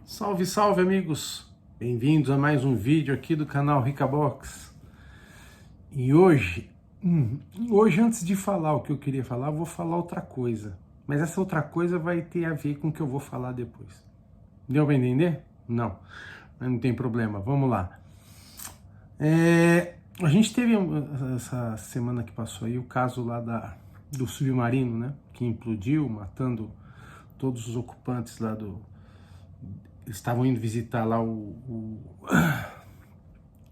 Salve, salve amigos! Bem-vindos a mais um vídeo aqui do canal Ricabox. E hoje antes de falar o que eu queria falar, eu vou falar outra coisa. Mas essa outra coisa vai ter a ver com o que eu vou falar depois. Deu pra entender? Não. Mas não tem problema, vamos lá. A gente teve essa semana que passou aí o caso lá do submarino, né? Que implodiu, matando todos os ocupantes lá do... Estavam indo visitar lá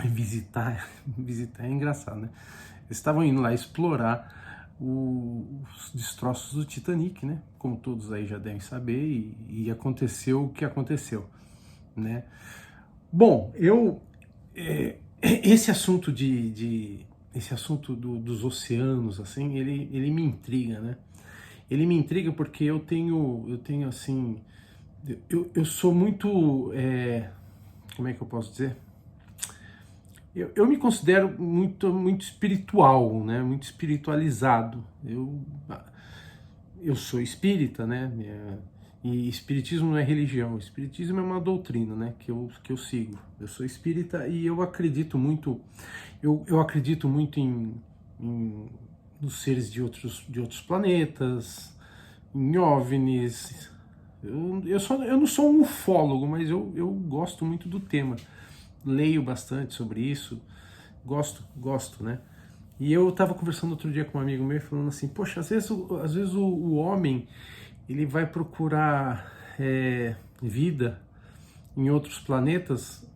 visitar é engraçado, né? Eles estavam indo lá explorar os destroços do Titanic, né? Como todos aí já devem saber, e aconteceu o que aconteceu, né? Bom, esse assunto esse assunto dos oceanos, assim, ele me intriga, né? Ele me intriga porque eu tenho assim, eu sou muito, como é que eu posso dizer? Eu me considero muito espiritual, né? Muito espiritualizado. Eu sou espírita, né? E espiritismo não é religião, espiritismo é uma doutrina, né? Que eu sigo. Eu sou espírita e eu acredito muito, eu acredito muito nos seres de outros planetas, em OVNIs. Eu não sou um ufólogo, mas eu gosto muito do tema. Leio bastante sobre isso, gosto, né? E eu estava conversando outro dia com um amigo meu, falando assim, poxa, às vezes o homem, ele vai procurar vida em outros planetas,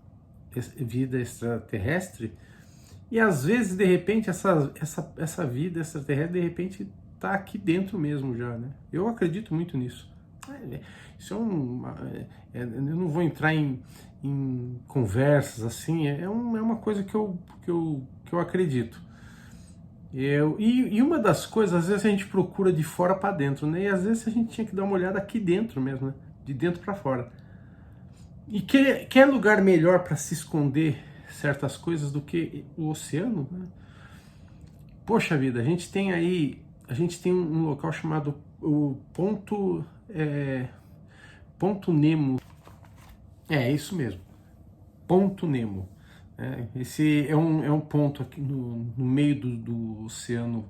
vida extraterrestre, e às vezes, de repente, essa vida extraterrestre, de repente, está aqui dentro mesmo já, né? Eu acredito muito nisso. Isso eu não vou entrar em conversas assim, é uma coisa que eu acredito. E uma das coisas, às vezes a gente procura de fora para dentro, né? E às vezes a gente tinha que dar uma olhada aqui dentro mesmo, né? De dentro para fora. E quer lugar melhor para se esconder certas coisas do que o oceano, né? Poxa vida, a gente tem um local chamado o Ponto Nemo. É isso mesmo, Ponto Nemo. Esse é um ponto aqui no meio do Oceano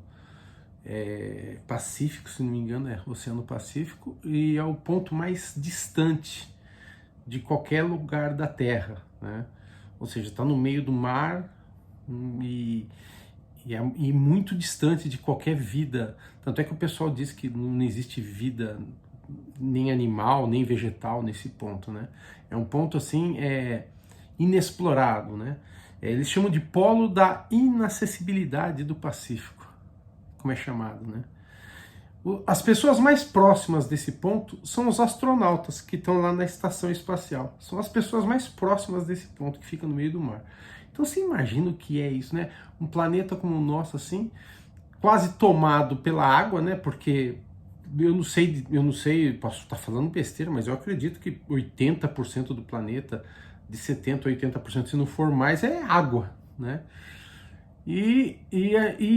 Pacífico, se não me engano, é Oceano Pacífico, e é o ponto mais distante de qualquer lugar da Terra, né? Ou seja, está no meio do mar e muito distante de qualquer vida. Tanto é que o pessoal diz que não existe vida nem animal, nem vegetal nesse ponto, né? É um ponto assim, inexplorado, né? Eles chamam de polo da inacessibilidade do Pacífico, como é chamado, né? As pessoas mais próximas desse ponto são os astronautas que estão lá na estação espacial. São as pessoas mais próximas desse ponto, que fica no meio do mar. Então você imagina o que é isso, né? Um planeta como o nosso, assim, quase tomado pela água, né? Porque eu não sei, posso estar falando besteira, mas eu acredito que 80% do planeta, de 70% a 80%, se não for mais, é água, né? E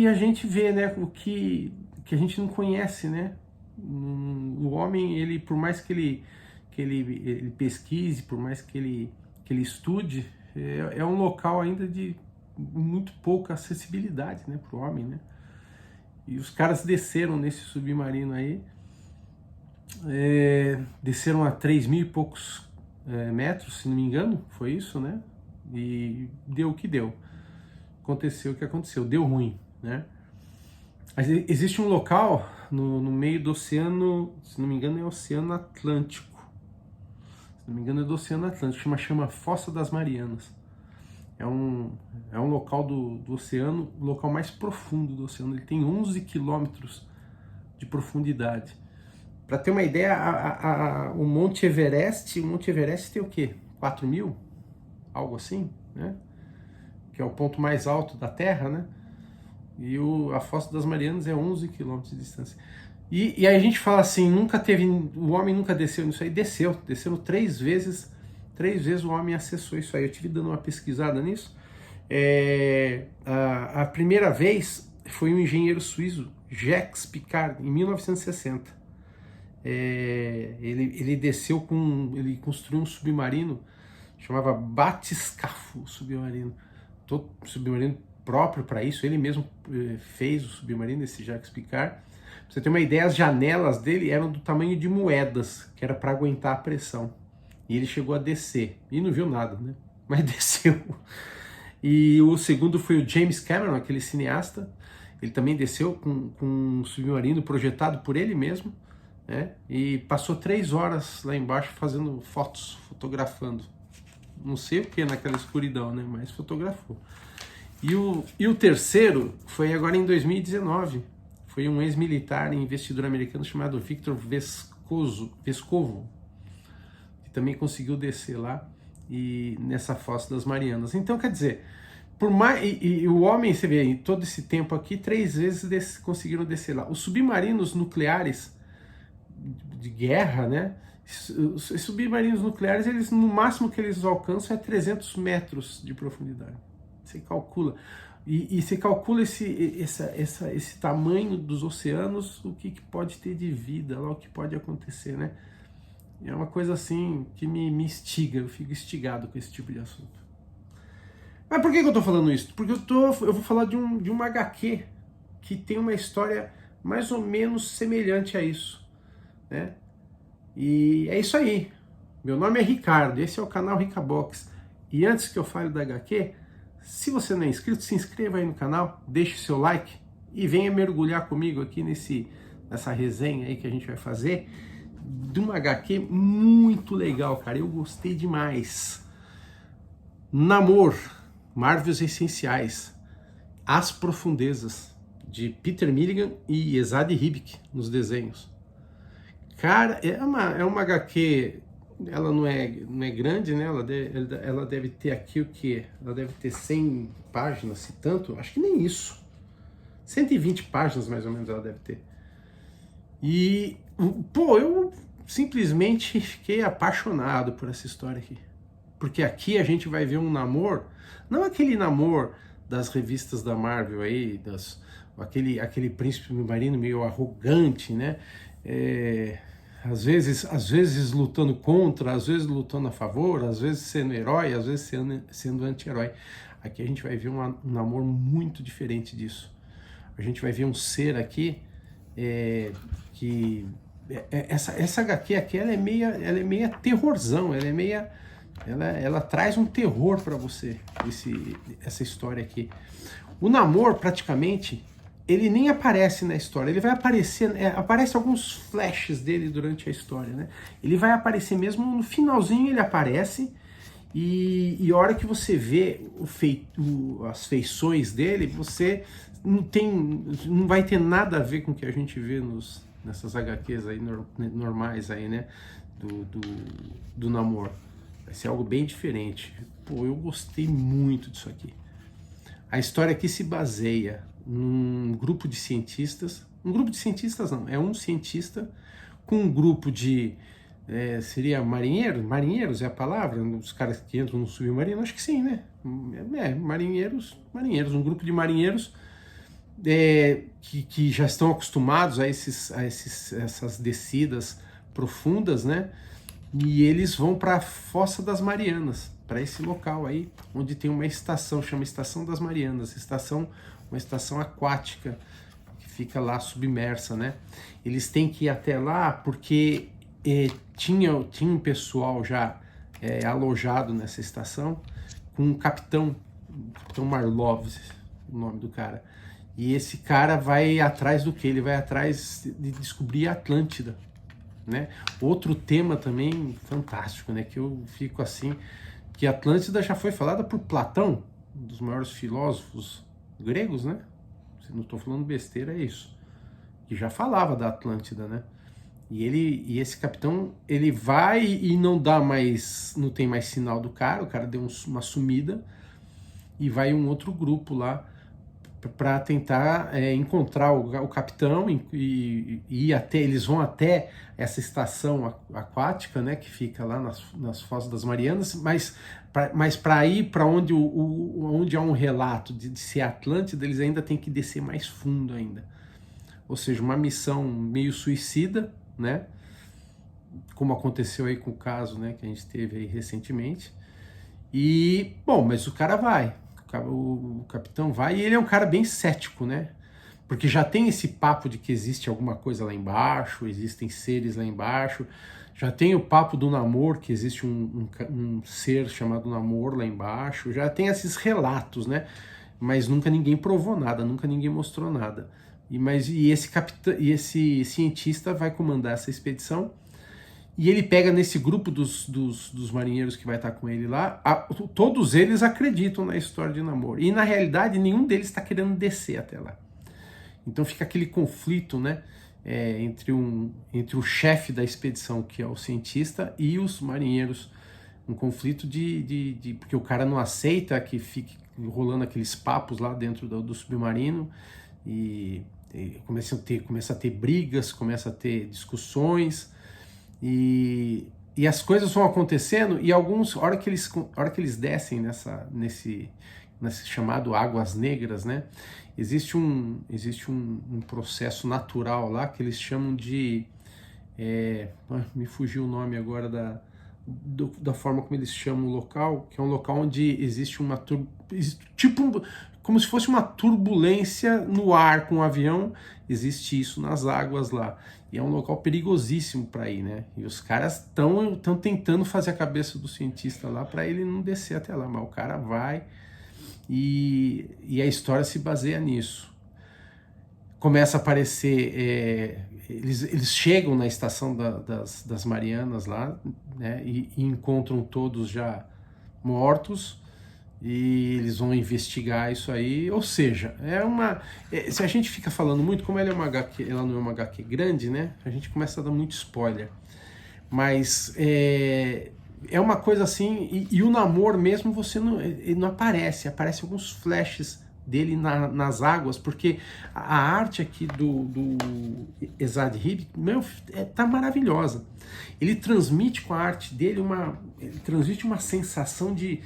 a gente vê, né, o que a gente não conhece, né? O homem, ele, por mais que ele pesquise, por mais que ele estude, é um local ainda de muito pouca acessibilidade, né, para o homem, né? E os caras desceram nesse submarino aí, desceram a 3.000 e poucos metros, se não me engano, foi isso, né? E deu o que deu. Aconteceu o que aconteceu, deu ruim, né? Mas existe um local no meio do oceano, se não me engano é o Oceano Atlântico. Se não me engano é do Oceano Atlântico, chama Fossa das Marianas. É um local do oceano, o local mais profundo do oceano. Ele tem 11 quilômetros de profundidade. Para ter uma ideia, o Monte Everest tem o quê? 4.000? Algo assim, né? Que é o ponto mais alto da Terra, né? E a Fossa das Marianas é 11 quilômetros de distância. E aí a gente fala assim, o homem nunca desceu nisso aí. Desceram 3 vezes o homem acessou isso aí. Eu tive dando uma pesquisada nisso. A primeira vez foi um engenheiro suíço, Jacques Piccard, em 1960. ele desceu ele construiu um submarino, chamava batiscafo submarino, todo submarino próprio para isso, ele mesmo fez o submarino, esse Jacques Piccard. Pra você ter uma ideia, as janelas dele eram do tamanho de moedas, que era para aguentar a pressão. E ele chegou a descer, e não viu nada, né? Mas desceu. E o segundo foi o James Cameron, aquele cineasta. Ele também desceu com um submarino projetado por ele mesmo, né? E passou 3 horas lá embaixo fazendo fotos, fotografando. Não sei o que naquela escuridão, né? Mas fotografou. E o terceiro foi agora em 2019. Foi um ex-militar e investidor americano chamado Victor Vescovo, que também conseguiu descer lá e nessa Foz das Marianas. Então, quer dizer, por mais e o homem, você vê, em todo esse tempo aqui, 3 vezes conseguiram descer lá. Os submarinos nucleares de guerra, né? Os submarinos nucleares, eles, no máximo que eles alcançam é 300 metros de profundidade. Você calcula. E você calcula esse tamanho dos oceanos, o que pode ter de vida, lá, o que pode acontecer, né? É uma coisa assim que me instiga, eu fico instigado com esse tipo de assunto. Mas por que eu tô falando isso? Porque eu vou falar de uma HQ que tem uma história mais ou menos semelhante a isso, né? E é isso aí. Meu nome é Ricardo, esse é o canal Ricabox. E antes que eu fale da HQ, se você não é inscrito, se inscreva aí no canal, deixe seu like e venha mergulhar comigo aqui nessa resenha aí que a gente vai fazer de uma HQ muito legal, cara. Eu gostei demais. Namor, Marvels Essenciais, As Profundezas, de Peter Milligan e Esad Ribic nos desenhos. Cara, é uma HQ, ela não é grande, né? Ela deve ter aqui o quê? Ela deve ter 100 páginas, se tanto, acho que nem isso. 120 páginas mais ou menos ela deve ter. E, pô, eu simplesmente fiquei apaixonado por essa história aqui. Porque aqui a gente vai ver um namoro, não aquele namoro das revistas da Marvel aí, aquele príncipe submarino meio arrogante, né? Às vezes lutando contra, às vezes lutando a favor, às vezes sendo herói, às vezes sendo anti-herói. Aqui a gente vai ver um namoro muito diferente disso. A gente vai ver um ser aqui que... Essa HQ aqui, ela é meia terrorzão, ela traz um terror para você, essa história aqui. O namoro, praticamente, ele nem aparece na história, ele vai aparecer, aparece alguns flashes dele durante a história, né? Ele vai aparecer mesmo no finalzinho, ele aparece, e a hora que você vê as feições dele, você não vai ter nada a ver com o que a gente vê nessas HQs aí normais aí, né? Do namoro. Vai ser algo bem diferente. Pô, eu gostei muito disso aqui. A história aqui se baseia num grupo de cientistas. Um grupo de cientistas não, é um cientista com um grupo de... seria marinheiros é a palavra? Os caras que entram no submarino? Acho que sim, né? Marinheiros, um grupo de marinheiros que já estão acostumados a essas descidas profundas, né? E eles vão para a Fossa das Marianas, para esse local aí, onde tem uma estação, chama Estação das Marianas, uma estação aquática, que fica lá submersa, né? Eles têm que ir até lá porque tinha um pessoal já alojado nessa estação, com o Capitão Marlov, o nome do cara. E esse cara vai atrás do quê? Ele vai atrás de descobrir a Atlântida, né? Outro tema também fantástico, né? Que eu fico assim, que a Atlântida já foi falada por Platão, um dos maiores filósofos gregos, né? Se não estou falando besteira, é isso. Que já falava da Atlântida, né? E esse capitão, ele vai e não tem mais sinal do cara, o cara deu uma sumida, e vai um outro grupo lá para tentar encontrar o capitão e ir até, eles vão até essa estação aquática, né, que fica lá nas Fossas das Marianas, mas para ir para onde há um relato de ser Atlântida, eles ainda têm que descer mais fundo ainda. Ou seja, uma missão meio suicida, né? como aconteceu aí com o caso, né, que a gente teve aí recentemente. E, bom, mas o cara vai, o capitão vai, e ele é um cara bem cético, né? Porque já tem esse papo de que existe alguma coisa lá embaixo, existem seres lá embaixo, já tem o papo do Namor, que existe um ser chamado Namor lá embaixo, já tem esses relatos, né? Mas nunca ninguém provou nada, nunca ninguém mostrou nada. E esse capitão, e esse cientista vai comandar essa expedição, e ele pega nesse grupo dos marinheiros que vai estar com ele lá, todos eles acreditam na história de Namor. E na realidade nenhum deles está querendo descer até lá. Então fica aquele conflito, né, entre o chefe da expedição, que é o cientista, e os marinheiros. Um conflito porque o cara não aceita que fique rolando aqueles papos lá dentro do submarino, e começa a ter brigas, começa a ter discussões, e as coisas vão acontecendo, e alguns, a hora que eles descem nesse chamado Águas Negras, né? Existe um processo natural lá que eles chamam de... me fugiu o nome agora da forma como eles chamam o local, que é um local onde existe como se fosse uma turbulência no ar com o avião, existe isso nas águas lá. E é um local perigosíssimo para ir, né? E os caras estão tentando fazer a cabeça do cientista lá para ele não descer até lá, mas o cara vai, e a história se baseia nisso. Começa a aparecer, eles chegam na estação das Marianas lá, né, e encontram todos já mortos, e eles vão investigar isso aí. Ou seja, se a gente fica falando muito, como ela não é uma HQ grande, né, a gente começa a dar muito spoiler, mas é uma coisa assim, e o Namor mesmo, ele não aparece alguns flashes dele nas águas, porque a arte aqui do Esad Ribi, tá maravilhosa. Ele transmite com a arte dele uma sensação de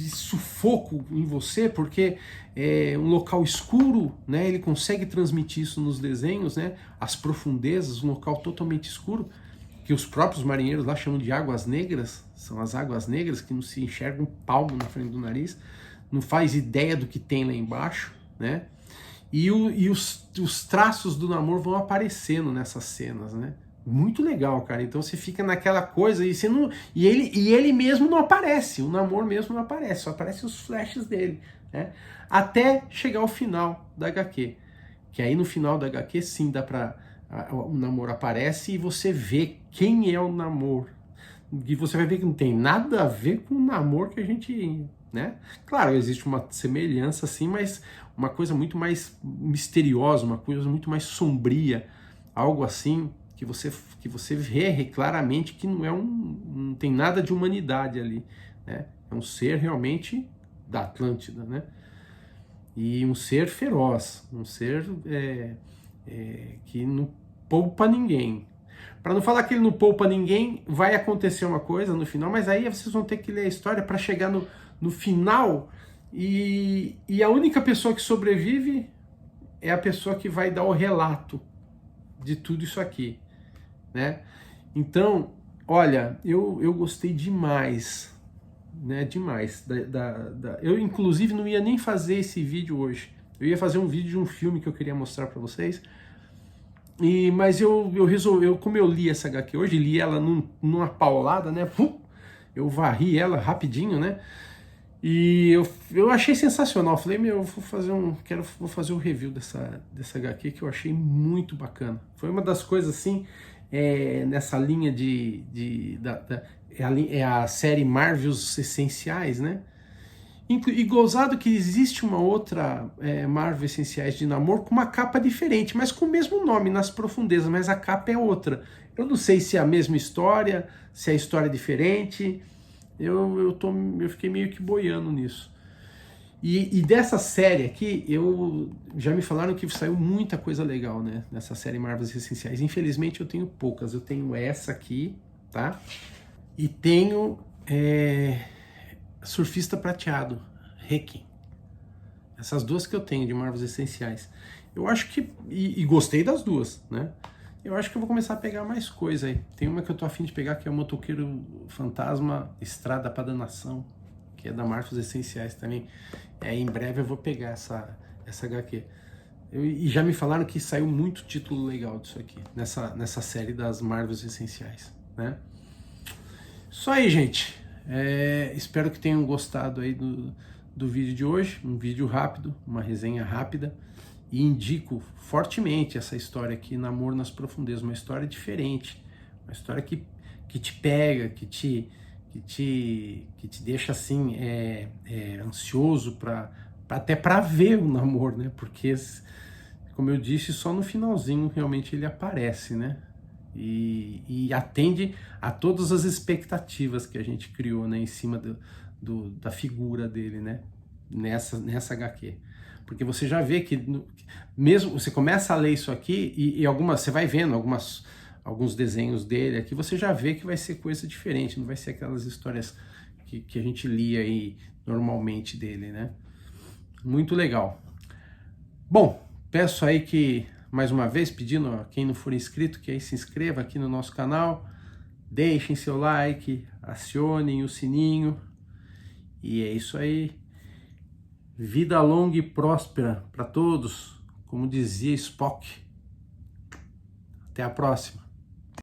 sufoco em você, porque é um local escuro, né? Ele consegue transmitir isso nos desenhos, né? As profundezas, um local totalmente escuro, que os próprios marinheiros lá chamam de águas negras, são as águas negras que não se enxerga um palmo na frente do nariz, não faz ideia do que tem lá embaixo, né? E os traços do Namor vão aparecendo nessas cenas, né? Muito legal, cara. Então você fica naquela coisa, e ele mesmo não aparece, o Namor mesmo não aparece, só aparecem os flashes dele, né? Até chegar ao final da HQ. Que aí no final da HQ sim dá pra... o Namor aparece e você vê quem é o Namor. E você vai ver que não tem nada a ver com o Namor que a gente... né? Claro, existe uma semelhança assim, mas uma coisa muito mais misteriosa, uma coisa muito mais sombria, algo assim que você vê claramente que não tem nada de humanidade ali, né? É um ser realmente da Atlântida, né? E um ser feroz, um ser que não poupa ninguém. Para não falar que ele não poupa ninguém, vai acontecer uma coisa no final, mas aí vocês vão ter que ler a história para chegar no final, e a única pessoa que sobrevive é a pessoa que vai dar o relato de tudo isso aqui, né? Então, olha, eu gostei demais, né? Demais. Eu, inclusive, não ia nem fazer esse vídeo hoje. Eu ia fazer um vídeo de um filme que eu queria mostrar para vocês. Mas eu resolvi, como eu li essa HQ hoje, li ela numa paulada, né? Eu varri ela rapidinho, né? E eu achei sensacional. Falei, vou fazer um review dessa HQ, que eu achei muito bacana. Foi uma das coisas assim, nessa linha é a série Marvels Essenciais, né? E gozado que existe uma outra Marvel Essenciais de Namor com uma capa diferente, mas com o mesmo nome, Nas Profundezas, mas a capa é outra. Eu não sei se é a mesma história, se a história é diferente. Eu fiquei meio que boiando nisso. E dessa série aqui, já me falaram que saiu muita coisa legal, né? Nessa série Marvels Essenciais. Infelizmente eu tenho poucas. Eu tenho essa aqui, tá? E tenho Surfista Prateado, Requiem. Essas duas que eu tenho de Marvels Essenciais. Eu acho que... E gostei das duas, né? Eu acho que eu vou começar a pegar mais coisa aí. Tem uma que eu tô afim de pegar, que é o Motoqueiro Fantasma Estrada pra Danação, que é da Marcos Essenciais também. Em breve eu vou pegar essa HQ. E já me falaram que saiu muito título legal disso aqui, nessa série das Marvels Essenciais, né? Isso aí, gente. Espero que tenham gostado aí do vídeo de hoje. Um vídeo rápido, uma resenha rápida. E indico fortemente essa história aqui, Namor nas Profundezas. Uma história diferente. Uma história que te pega, que te deixa assim, ansioso até para ver o Namor, né? Porque, como eu disse, só no finalzinho realmente ele aparece, né? E atende a todas as expectativas que a gente criou, né, em cima da figura dele, né, nessa HQ. Porque você já vê que, mesmo você começa a ler isso aqui e você vai vendo alguns desenhos dele aqui, você já vê que vai ser coisa diferente, não vai ser aquelas histórias que a gente lia aí normalmente dele, né? Muito legal. Bom, peço aí que, mais uma vez, pedindo a quem não for inscrito, que aí se inscreva aqui no nosso canal, deixem seu like, acionem o sininho, e é isso aí. Vida longa e próspera para todos, como dizia Spock. Até a próxima.